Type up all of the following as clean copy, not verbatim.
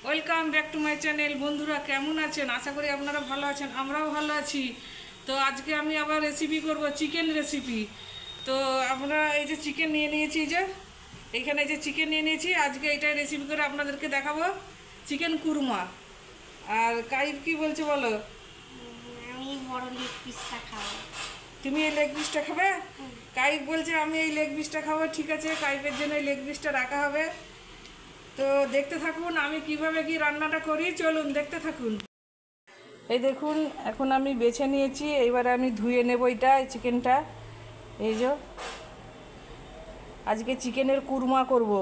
Welcome back to my channel. বন্ধুরা কেমন আছেন? আশা করি আপনারা ভালো আছেন, আমরাও ভালো আছি। তো আজকে আমি আবার রেসিপি করব, চিকেন রেসিপি। তো আমরা এই যে চিকেন নিয়ে নিয়েছি, যে এইখানে যে চিকেন নিয়ে নিয়েছি, আজকে এটাই রেসিপি করে আপনাদেরকে দেখাবো, চিকেন কুরমা। আর কাইফ কি বলছে বলো? আমি বড় লেগ পিসটা খাবো। তুমি এই লেগ পিসটা খাবে? কাইফ বলছে আমি এই লেগ পিসটা খাবো। ঠিক আছে, কাইফের জন্য এই লেগ পিসটা রাখা হবে। তো দেখতে থাকুন আমি কিভাবে কি রান্নাটা করি, চলুন দেখতে থাকুন। এই দেখুন, এখন আমি বেছে নিয়েছি, এইবারে আমি ধুয়ে নেব এটা, এই চিকেনটা। এই যে আজকে চিকেনের কুরমা করব।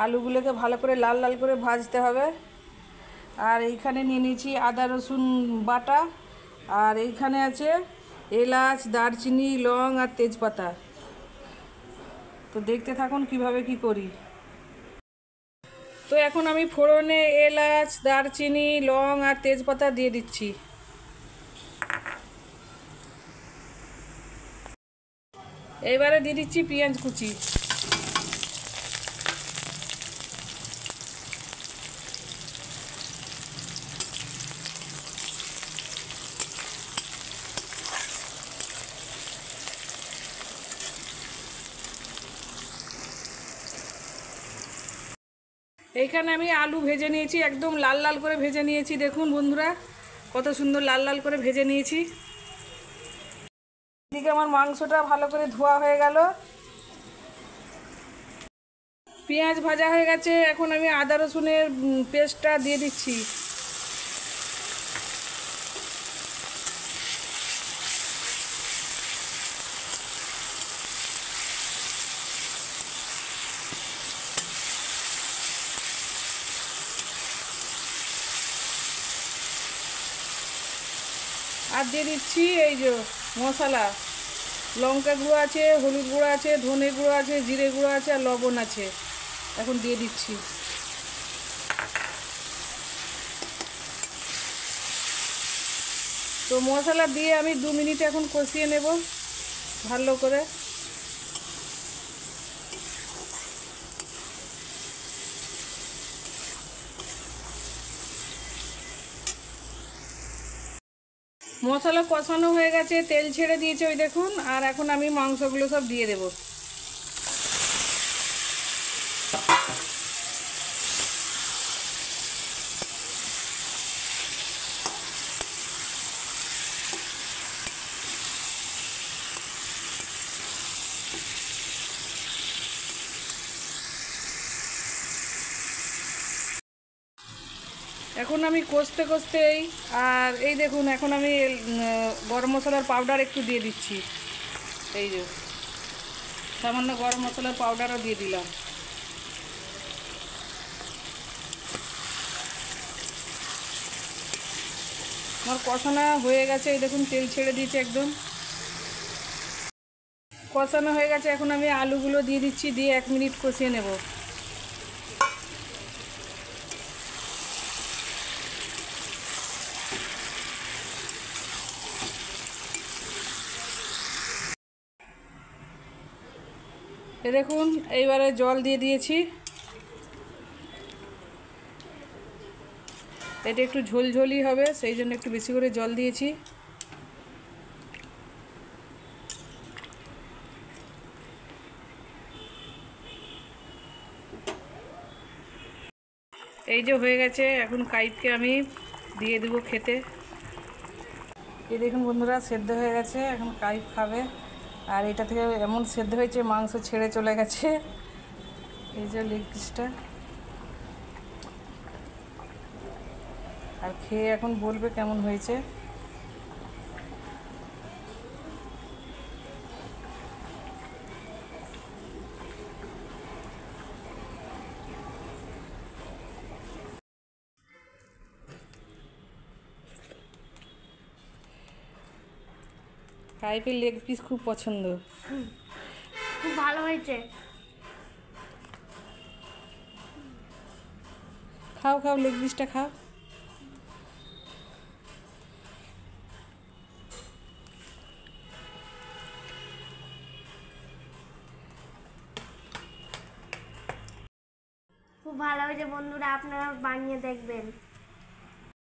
আলুগুলোকে ভালো করে লাল লাল করে ভাজতে হবে। আর এইখানে নিয়ে নিয়েছি আদা রসুন বাটা, আর এইখানে আছে এলাচ, দারচিনি, লং আর তেজপাতা। তো দেখতে থাকুন কিভাবে কি করি। তো এখন আমি ফোড়নে এলাচ, দারচিনি, লং আর তেজপাতা দিয়ে দিচ্ছি। এবারে দিয়ে দিচ্ছি পেঁয়াজ কুচি। এইখানে আমি আলু ভেজে নিয়েছি, একদম লাল লাল করে ভেজে নিয়েছি। দেখুন বন্ধুরা, কত সুন্দর লাল লাল করে ভেজে নিয়েছি। এদিকে আমার মাংসটা ভালো করে ধোয়া হয়ে গেল, পেঁয়াজ ভাজা হয়ে গেছে। এখন আমি আদা রসুনের পেস্টটা দিয়ে দিচ্ছি। আর দিয়ে দিচ্ছি এই যে মশলা, লঙ্কা গুঁড়ো আছে, হলুদ গুঁড়ো আছে, ধনে গুঁড়ো আছে, জিরে গুঁড়ো আছে, আর লবণ আছে। এখন দিয়ে দিচ্ছি। তো মশলা দিয়ে আমি 2 মিনিট এখন কষিয়ে নেব ভালো করে। মশলা কষানো হয়ে গেছে, তেল ছেড়ে দিয়েছে ওই দেখুন। আর এখন আমি মাংসগুলো সব দিয়ে দেব। এখন আমি কষতে কষতেই, আর এই দেখুন এখন আমি গরম মশলার পাউডার একটু দিয়ে দিচ্ছি। এই যে সামান্য গরম মশলার পাউডারও দিয়ে দিলাম। আমার কষানো হয়ে গেছে, এই দেখুন তেল ছেড়ে দিয়েছে একদম। কষানো হয়ে গেছে, এখন আমি আলুগুলো দিয়ে দিচ্ছি, দিয়ে 1 মিনিট কষিয়ে নেব। এ দেখুন এইবারে জল দিয়ে দিয়েছি। এটা একটু ঝোলঝোলি হবে, সেই জন্য একটু বেশি করে জল দিয়েছি। এই যে হয়ে গেছে, এখন কাইফকে আমি দিয়ে দেবো খেতে। এই দেখুন বন্ধুরা, সেদ্ধ হয়ে গেছে, এখন কাইফ খাবে। আর এটা থেকে এমন সেদ্ধ হয়েছে, মাংস ছেড়ে চলে গেছে। এই যে লেগ পিসটা, আর খেয়ে এখন বলবে কেমন হয়েছে। কাইফের লেগ পিস খুব পছন্দ। খুব ভালো হয়েছে। খাও খাও, লেগ পিসটা খাও। খুব ভালো হয়েছে। যে বন্ধুরা আপনারা বানিয়ে দেখবেন।